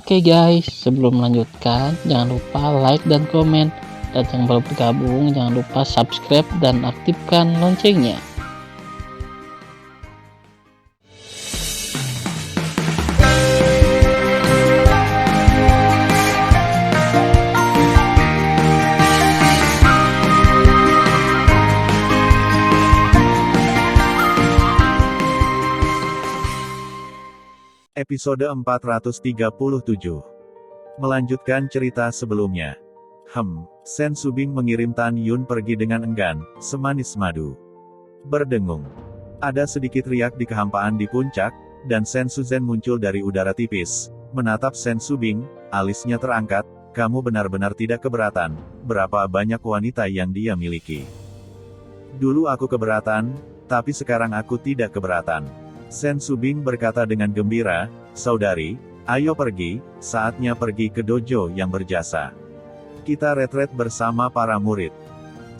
Oke guys, sebelum melanjutkan, jangan lupa like dan komen. Dan yang baru bergabung, jangan lupa subscribe dan aktifkan loncengnya. Episode 437. Melanjutkan cerita sebelumnya. Sen Subing mengirim Tan Yun pergi dengan enggan, semanis madu. Berdengung. Ada sedikit riak di kehampaan di puncak, dan Sen Suzhen muncul dari udara tipis, menatap Sen Subing, alisnya terangkat, kamu benar-benar tidak keberatan, berapa banyak wanita yang dia miliki. Dulu aku keberatan, tapi sekarang aku tidak keberatan. Sen Subing berkata dengan gembira, saudari, ayo pergi, saatnya pergi ke dojo yang berjasa. Kita retret bersama para murid.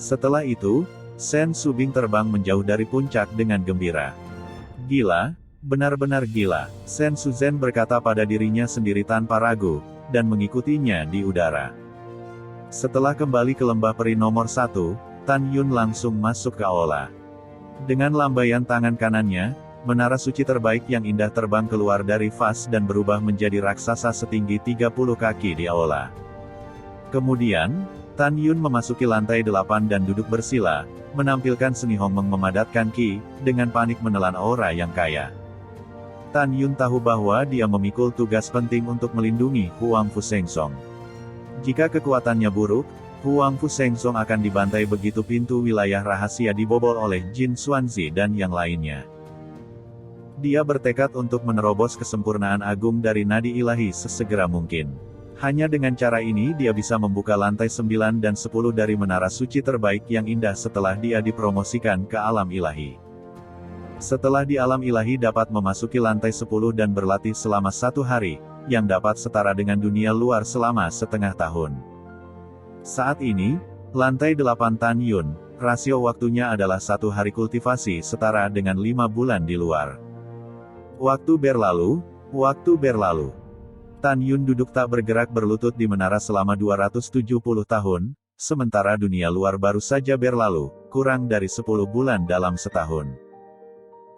Setelah itu, Sen Subing terbang menjauh dari puncak dengan gembira. Gila, benar-benar gila, Sen Suzhen berkata pada dirinya sendiri tanpa ragu, dan mengikutinya di udara. Setelah kembali ke lembah peri nomor 1, Tan Yun langsung masuk ke aula. Dengan lambaian tangan kanannya, menara suci terbaik yang indah terbang keluar dari vas dan berubah menjadi raksasa setinggi 30 kaki di aula. Kemudian, Tan Yun memasuki lantai 8 dan duduk bersila, menampilkan seni Hongmeng memadatkan Qi, dengan panik menelan aura yang kaya. Tan Yun tahu bahwa dia memikul tugas penting untuk melindungi Huang Fu Sengsong. Jika kekuatannya buruk, Huang Fu Sengsong akan dibantai begitu pintu wilayah rahasia dibobol oleh Jin Xuanzi dan yang lainnya. Dia bertekad untuk menerobos kesempurnaan agung dari nadi ilahi sesegera mungkin. Hanya dengan cara ini dia bisa membuka lantai 9 dan 10 dari menara suci terbaik yang indah setelah dia dipromosikan ke alam ilahi. Setelah di alam ilahi dapat memasuki lantai 10 dan berlatih selama 1 hari, yang dapat setara dengan dunia luar selama setengah tahun. Saat ini, lantai 8 Tan Yun, rasio waktunya adalah 1 hari kultivasi setara dengan 5 bulan di luar. Waktu berlalu. Tan Yun duduk tak bergerak berlutut di menara selama 270 tahun, sementara dunia luar baru saja berlalu, kurang dari 10 bulan dalam setahun.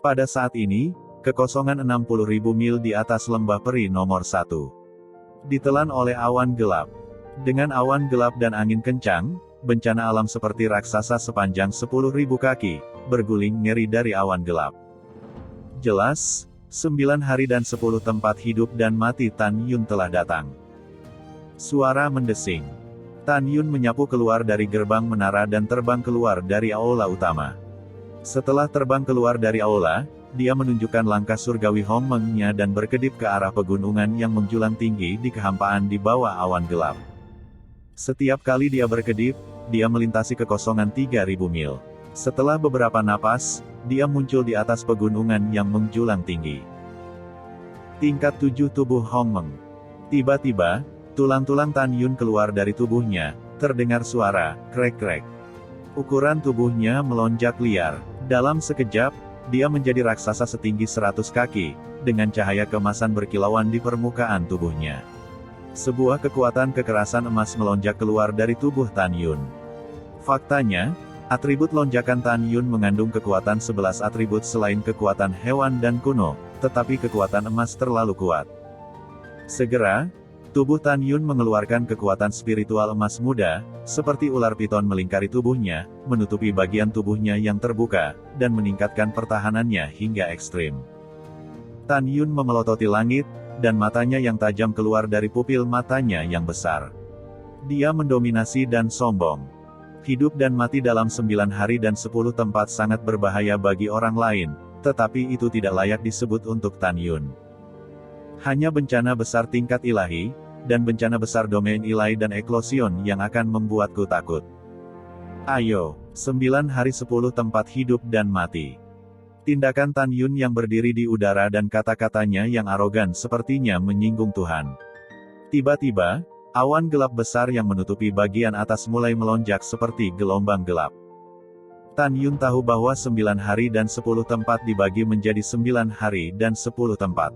Pada saat ini, kekosongan 60.000 mil di atas lembah peri nomor 1. Ditelan oleh awan gelap. Dengan awan gelap dan angin kencang, bencana alam seperti raksasa sepanjang 10.000 kaki, berguling ngeri dari awan gelap. Jelas, 9 hari dan 10 tempat hidup dan mati Tan Yun telah datang. Suara mendesing. Tan Yun menyapu keluar dari gerbang menara dan terbang keluar dari aula utama. Setelah terbang keluar dari aula, dia menunjukkan langkah surgawi Hongmeng-nya dan berkedip ke arah pegunungan yang menjulang tinggi di kehampaan di bawah awan gelap. Setiap kali dia berkedip, dia melintasi kekosongan 3.000 mil. Setelah beberapa napas, dia muncul di atas pegunungan yang menjulang tinggi. Tingkat 7 tubuh Hongmeng. Tiba-tiba, tulang-tulang Tan Yun keluar dari tubuhnya, terdengar suara, krek-krek. Ukuran tubuhnya melonjak liar. Dalam sekejap, dia menjadi raksasa setinggi 100 kaki, dengan cahaya kemasan berkilauan di permukaan tubuhnya. Sebuah kekuatan kekerasan emas melonjak keluar dari tubuh Tan Yun. Faktanya, atribut lonjakan Tan Yun mengandung kekuatan 11 atribut selain kekuatan hewan dan kuno, tetapi kekuatan emas terlalu kuat. Segera, tubuh Tan Yun mengeluarkan kekuatan spiritual emas muda, seperti ular piton melingkari tubuhnya, menutupi bagian tubuhnya yang terbuka, dan meningkatkan pertahanannya hingga ekstrim. Tan Yun memelototi langit, dan matanya yang tajam keluar dari pupil matanya yang besar. Dia mendominasi dan sombong. Hidup dan mati dalam 9 hari dan 10 tempat sangat berbahaya bagi orang lain, tetapi itu tidak layak disebut untuk Tan Yun. Hanya bencana besar tingkat ilahi, dan bencana besar domain ilahi dan eklosion yang akan membuatku takut. Ayo, 9 hari 10 tempat hidup dan mati. Tindakan Tan Yun yang berdiri di udara dan kata-katanya yang arogan sepertinya menyinggung Tuhan. Tiba-tiba, awan gelap besar yang menutupi bagian atas mulai melonjak seperti gelombang gelap. Tan Yun tahu bahwa 9 hari dan 10 tempat dibagi menjadi 9 hari dan 10 tempat.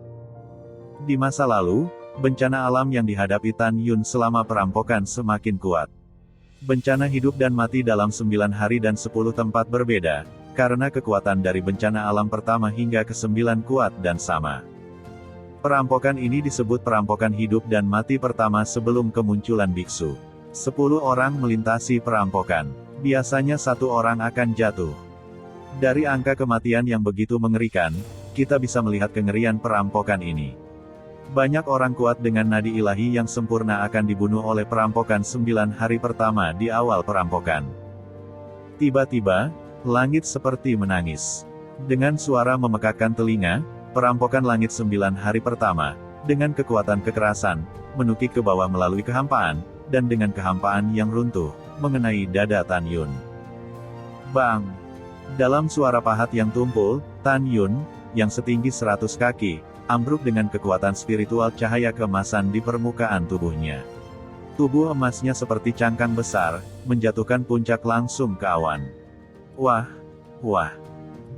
Di masa lalu, bencana alam yang dihadapi Tan Yun selama perampokan semakin kuat. Bencana hidup dan mati dalam 9 hari dan 10 tempat berbeda, karena kekuatan dari bencana alam pertama hingga ke-9 kuat dan sama. Perampokan ini disebut perampokan hidup dan mati pertama sebelum kemunculan biksu. 10 orang melintasi perampokan. Biasanya 1 orang akan jatuh. Dari angka kematian yang begitu mengerikan, kita bisa melihat kengerian perampokan ini. Banyak orang kuat dengan nadi ilahi yang sempurna akan dibunuh oleh perampokan 9 hari pertama di awal perampokan. Tiba-tiba, langit seperti menangis. Dengan suara memekakkan telinga, perampokan langit 9 hari pertama, dengan kekuatan kekerasan, menukik ke bawah melalui kehampaan, dan dengan kehampaan yang runtuh, mengenai dada Tan Yun. Bang! Dalam suara pahat yang tumpul, Tan Yun, yang setinggi 100 kaki, ambruk dengan kekuatan spiritual cahaya keemasan di permukaan tubuhnya. Tubuh emasnya seperti cangkang besar, menjatuhkan puncak langsung ke awan. Wah! Wah!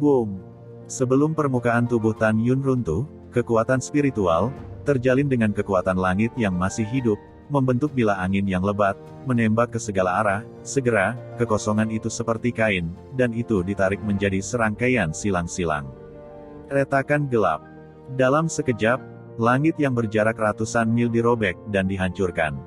Boom! Sebelum permukaan tubuh Tan Yun runtuh, kekuatan spiritual, terjalin dengan kekuatan langit yang masih hidup, membentuk bilah angin yang lebat, menembak ke segala arah, segera, kekosongan itu seperti kain, dan itu ditarik menjadi serangkaian silang-silang. Retakan gelap. Dalam sekejap, langit yang berjarak ratusan mil dirobek dan dihancurkan.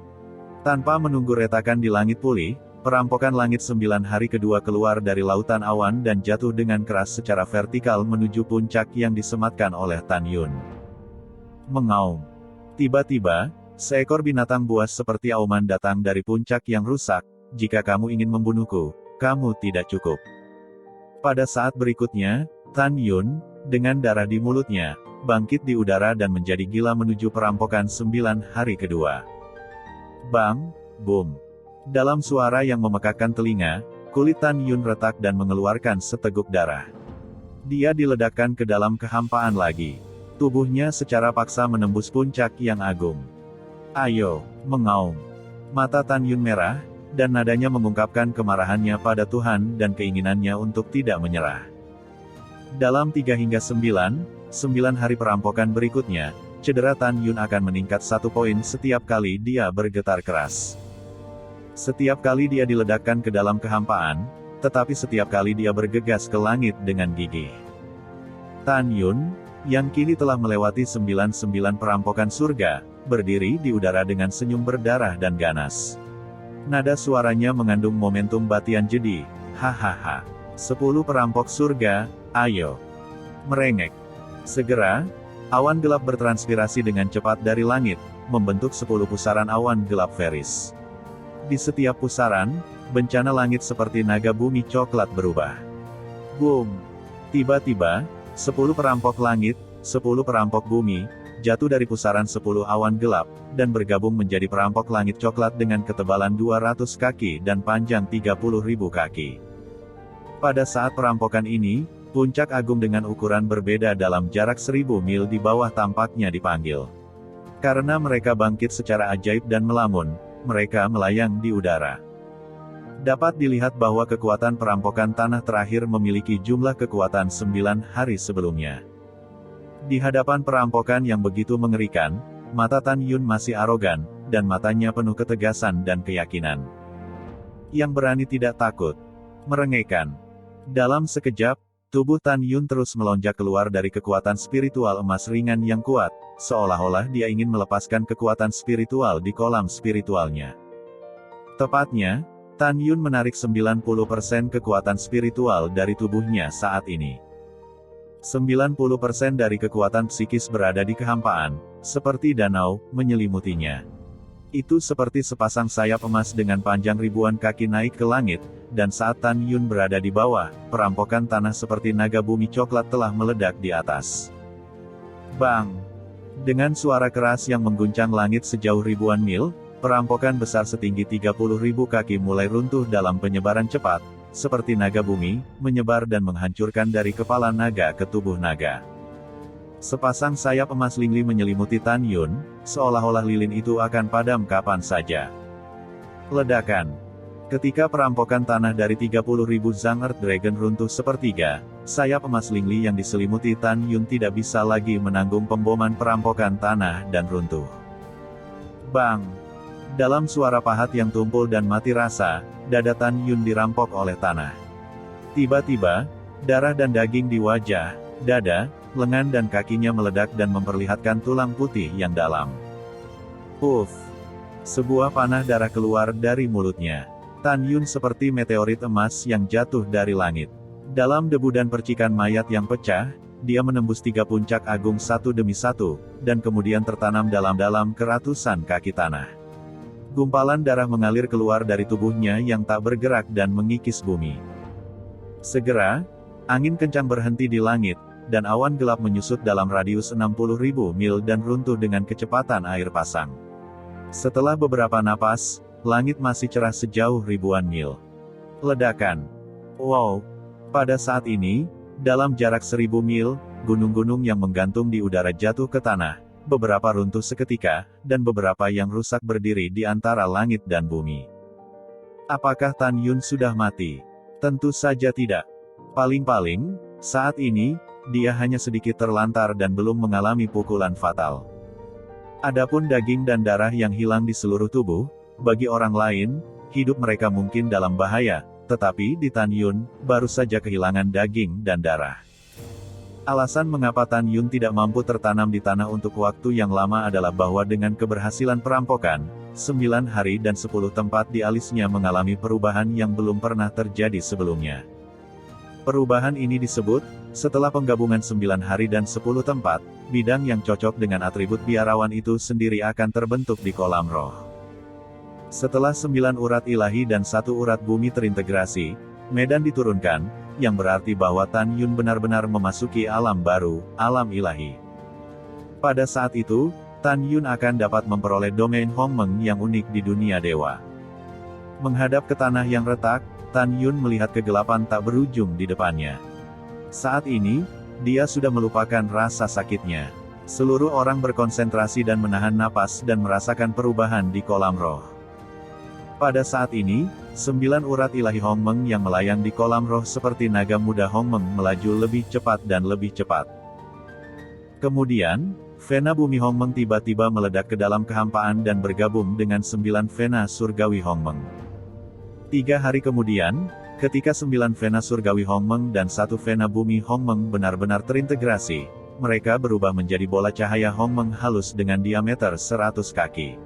Tanpa menunggu retakan di langit pulih, perampokan langit 9 hari kedua keluar dari lautan awan dan jatuh dengan keras secara vertikal menuju puncak yang disematkan oleh Tan Yun. Mengaum. Tiba-tiba, seekor binatang buas seperti auman datang dari puncak yang rusak. Jika kamu ingin membunuhku, kamu tidak cukup. Pada saat berikutnya, Tan Yun, dengan darah di mulutnya, bangkit di udara dan menjadi gila menuju perampokan 9 hari kedua. Bang! Boom! Dalam suara yang memekakkan telinga, kulit Tan Yun retak dan mengeluarkan seteguk darah. Dia diledakkan ke dalam kehampaan lagi. Tubuhnya secara paksa menembus puncak yang agung. Ayo! Mengaum! Mata Tan Yun merah, dan nadanya mengungkapkan kemarahannya pada Tuhan dan keinginannya untuk tidak menyerah. Dalam 3 hingga 9 hari perampokan berikutnya, cedera Tan Yun akan meningkat 1 poin setiap kali dia bergetar keras. Setiap kali dia diledakkan ke dalam kehampaan, tetapi setiap kali dia bergegas ke langit dengan gigih. Tan Yun, yang kini telah melewati 99 perampokan surga, berdiri di udara dengan senyum berdarah dan ganas. Nada suaranya mengandung momentum batian jedi, hahaha. 10 perampok surga, ayo. Merengek. Segera, awan gelap bertranspirasi dengan cepat dari langit, membentuk 10 pusaran awan gelap Feris. Di setiap pusaran, bencana langit seperti naga bumi coklat berubah. Boom! Tiba-tiba, 10 perampok langit, 10 perampok bumi, jatuh dari pusaran 10 awan gelap, dan bergabung menjadi perampok langit coklat dengan ketebalan 200 kaki dan panjang 30.000 kaki. Pada saat perampokan ini, puncak agung dengan ukuran berbeda dalam jarak 1000 mil di bawah tampaknya dipanggil. Karena mereka bangkit secara ajaib dan melamun, mereka melayang di udara. Dapat dilihat bahwa kekuatan perampokan tanah terakhir memiliki jumlah kekuatan 9 hari sebelumnya. Di hadapan perampokan yang begitu mengerikan, mata Tan Yun masih arogan, dan matanya penuh ketegasan dan keyakinan. Yang berani tidak takut. Merengekkan. Dalam sekejap, tubuh Tan Yun terus melonjak keluar dari kekuatan spiritual emas ringan yang kuat, seolah-olah dia ingin melepaskan kekuatan spiritual di kolam spiritualnya. Tepatnya, Tan Yun menarik 90% kekuatan spiritual dari tubuhnya saat ini. 90% dari kekuatan psikis berada di kehampaan, seperti danau, menyelimutinya. Itu seperti sepasang sayap emas dengan panjang ribuan kaki naik ke langit, dan saat Tan Yun berada di bawah, perampokan tanah seperti naga bumi coklat telah meledak di atas. Bang! Dengan suara keras yang mengguncang langit sejauh ribuan mil, perampokan besar setinggi 30.000 kaki mulai runtuh dalam penyebaran cepat, seperti naga bumi, menyebar dan menghancurkan dari kepala naga ke tubuh naga. Sepasang sayap emas lingli menyelimuti Tan Yun, seolah-olah lilin itu akan padam kapan saja. Ledakan. Ketika perampokan tanah dari 30.000 Zhang Earth Dragon runtuh sepertiga, sayap emas lingli yang diselimuti Tan Yun tidak bisa lagi menanggung pemboman perampokan tanah dan runtuh. Bang! Dalam suara pahat yang tumpul dan mati rasa, dada Tan Yun dirampok oleh tanah. Tiba-tiba, darah dan daging di wajah, dada, lengan dan kakinya meledak dan memperlihatkan tulang putih yang dalam. Uff! Sebuah panah darah keluar dari mulutnya. Tan Yun seperti meteorit emas yang jatuh dari langit. Dalam debu dan percikan mayat yang pecah, dia menembus 3 puncak agung satu demi satu, dan kemudian tertanam dalam-dalam ke ratusan kaki tanah. Gumpalan darah mengalir keluar dari tubuhnya yang tak bergerak dan mengikis bumi. Segera, angin kencang berhenti di langit, dan awan gelap menyusut dalam radius 60.000 mil dan runtuh dengan kecepatan air pasang. Setelah beberapa napas, langit masih cerah sejauh ribuan mil. Ledakan. Wow! Pada saat ini, dalam jarak 1000 mil, gunung-gunung yang menggantung di udara jatuh ke tanah, beberapa runtuh seketika, dan beberapa yang rusak berdiri di antara langit dan bumi. Apakah Tan Yun sudah mati? Tentu saja tidak. Paling-paling, saat ini, dia hanya sedikit terlantar dan belum mengalami pukulan fatal. Adapun daging dan darah yang hilang di seluruh tubuh, bagi orang lain, hidup mereka mungkin dalam bahaya, tetapi di Tan Yun, baru saja kehilangan daging dan darah. Alasan mengapa Tan Yun tidak mampu tertanam di tanah untuk waktu yang lama adalah bahwa dengan keberhasilan perampokan, 9 hari dan 10 tempat di alisnya mengalami perubahan yang belum pernah terjadi sebelumnya. Perubahan ini disebut, setelah penggabungan 9 hari dan 10 tempat, bidang yang cocok dengan atribut biarawan itu sendiri akan terbentuk di kolam roh. Setelah 9 urat ilahi dan 1 urat bumi terintegrasi, medan diturunkan, yang berarti bahwa Tan Yun benar-benar memasuki alam baru, alam ilahi. Pada saat itu, Tan Yun akan dapat memperoleh domain Hongmeng yang unik di dunia dewa. Menghadap ke tanah yang retak, Tan Yun melihat kegelapan tak berujung di depannya. Saat ini, dia sudah melupakan rasa sakitnya. Seluruh orang berkonsentrasi dan menahan napas dan merasakan perubahan di kolam roh. Pada saat ini, 9 urat ilahi Hongmeng yang melayang di kolam roh seperti naga muda Hongmeng melaju lebih cepat dan lebih cepat. Kemudian, vena bumi Hongmeng tiba-tiba meledak ke dalam kehampaan dan bergabung dengan 9 vena surgawi Hongmeng. 3 hari kemudian, ketika 9 vena surgawi Hongmeng dan 1 vena bumi Hongmeng benar-benar terintegrasi, mereka berubah menjadi bola cahaya Hongmeng halus dengan diameter 100 kaki.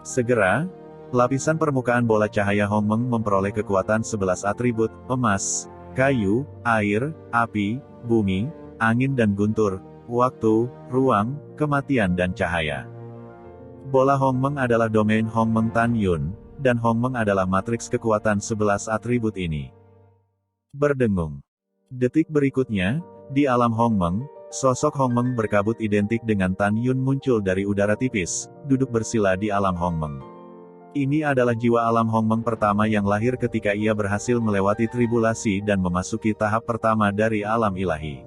Segera, lapisan permukaan bola cahaya Hongmeng memperoleh kekuatan 11 atribut, emas, kayu, air, api, bumi, angin dan guntur, waktu, ruang, kematian dan cahaya. Bola Hongmeng adalah domain Hongmeng Tan Yun, dan Hongmeng adalah matriks kekuatan 11 atribut ini. Berdengung. Detik berikutnya, di alam Hongmeng, sosok Hongmeng berkabut identik dengan Tan Yun muncul dari udara tipis, duduk bersila di alam Hongmeng. Ini adalah jiwa alam Hongmeng pertama yang lahir ketika ia berhasil melewati tribulasi dan memasuki tahap pertama dari alam ilahi.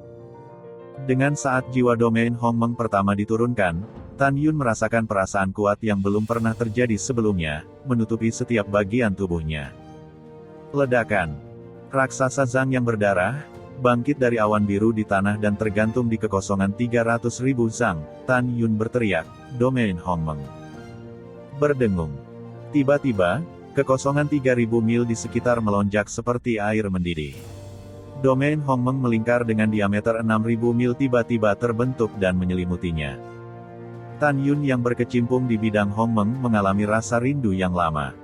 Dengan saat jiwa domain Hongmeng pertama diturunkan, Tan Yun merasakan perasaan kuat yang belum pernah terjadi sebelumnya, menutupi setiap bagian tubuhnya. Ledakan. Raksasa Zhang yang berdarah, bangkit dari awan biru di tanah dan tergantung di kekosongan 300.000 Zhang. Tan Yun berteriak, domain Hongmeng. Berdengung. Tiba-tiba, kekosongan 3.000 mil di sekitar melonjak seperti air mendidih. Domain Hongmeng melingkar dengan diameter 6.000 mil tiba-tiba terbentuk dan menyelimutinya. Tan Yun yang berkecimpung di bidang Hongmeng mengalami rasa rindu yang lama.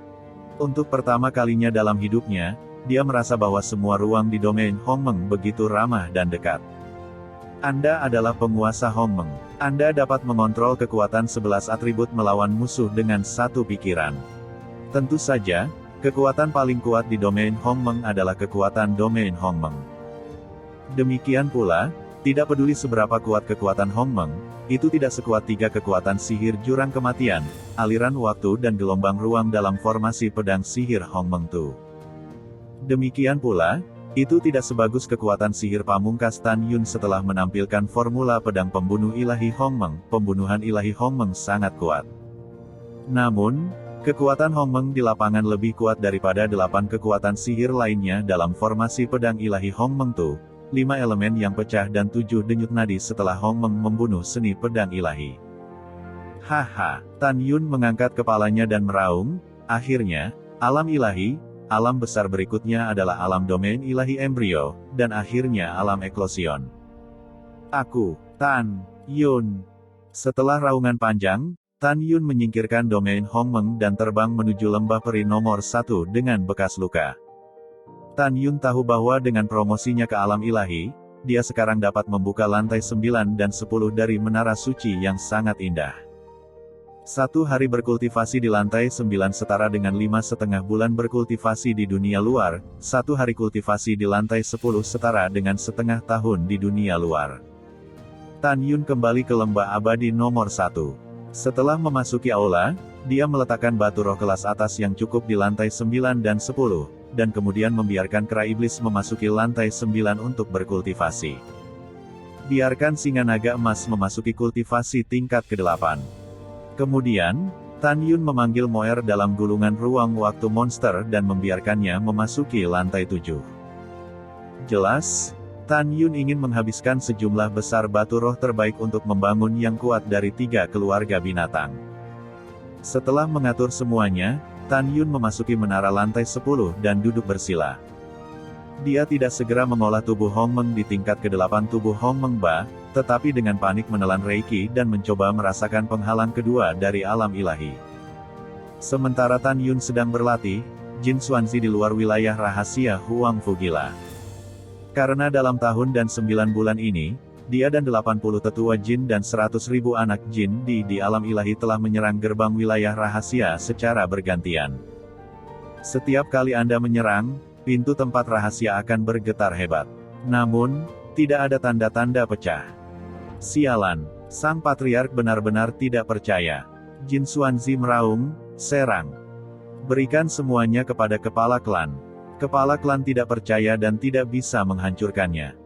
Untuk pertama kalinya dalam hidupnya, dia merasa bahwa semua ruang di domain Hongmeng begitu ramah dan dekat. Anda adalah penguasa Hongmeng. Anda dapat mengontrol kekuatan 11 atribut melawan musuh dengan satu pikiran. Tentu saja, kekuatan paling kuat di domain Hongmeng adalah kekuatan domain Hongmeng. Demikian pula, tidak peduli seberapa kuat kekuatan Hongmeng, itu tidak sekuat 3 kekuatan sihir jurang kematian, aliran waktu dan gelombang ruang dalam formasi pedang sihir Hongmeng Tu. Demikian pula, itu tidak sebagus kekuatan sihir pamungkas Tan Yun setelah menampilkan formula pedang pembunuh ilahi Hongmeng. Pembunuhan ilahi Hongmeng sangat kuat. Namun, kekuatan Hongmeng di lapangan lebih kuat daripada 8 kekuatan sihir lainnya dalam formasi pedang ilahi Hongmeng Tu, 5 elemen yang pecah dan 7 denyut nadi setelah Hongmeng membunuh seni pedang ilahi. Haha, Tan Yun mengangkat kepalanya dan meraung, akhirnya, alam ilahi, alam besar berikutnya adalah alam domain ilahi embrio, dan akhirnya alam eklosion. Aku, Tan Yun. Setelah raungan panjang, Tan Yun menyingkirkan domain Hongmeng dan terbang menuju lembah peri nomor 1 dengan bekas luka. Tan Yun tahu bahwa dengan promosinya ke alam ilahi, dia sekarang dapat membuka lantai 9 dan 10 dari menara suci yang sangat indah. 1 hari berkultivasi di lantai 9 setara dengan 5,5 bulan berkultivasi di dunia luar, 1 hari kultivasi di lantai 10 setara dengan setengah tahun di dunia luar. Tan Yun kembali ke lembah abadi nomor 1. Setelah memasuki aula, dia meletakkan batu roh kelas atas yang cukup di lantai 9 dan 10, dan kemudian membiarkan kera iblis memasuki lantai 9 untuk berkultivasi. Biarkan singa naga emas memasuki kultivasi tingkat ke-8. Kemudian, Tan Yun memanggil Moer dalam gulungan ruang waktu monster dan membiarkannya memasuki lantai 7. Jelas, Tan Yun ingin menghabiskan sejumlah besar batu roh terbaik untuk membangun yang kuat dari 3 keluarga binatang. Setelah mengatur semuanya, Tan Yun memasuki menara lantai 10 dan duduk bersila. Dia tidak segera mengolah tubuh Hongmeng di tingkat ke-8 tubuh Hongmeng Ba, tetapi dengan panik menelan Reiki dan mencoba merasakan penghalang kedua dari alam ilahi. Sementara Tan Yun sedang berlatih, Jin Xuanzi di luar wilayah rahasia Huang Fugila. Karena dalam tahun dan 9 bulan ini, dia dan 80 tetua jin dan 100.000 anak jin di alam ilahi telah menyerang gerbang wilayah rahasia secara bergantian. Setiap kali Anda menyerang, pintu tempat rahasia akan bergetar hebat. Namun, tidak ada tanda-tanda pecah. Sialan, sang patriark benar-benar tidak percaya. Jin Xuanzi meraung, serang. Berikan semuanya kepada kepala klan. Kepala klan tidak percaya dan tidak bisa menghancurkannya.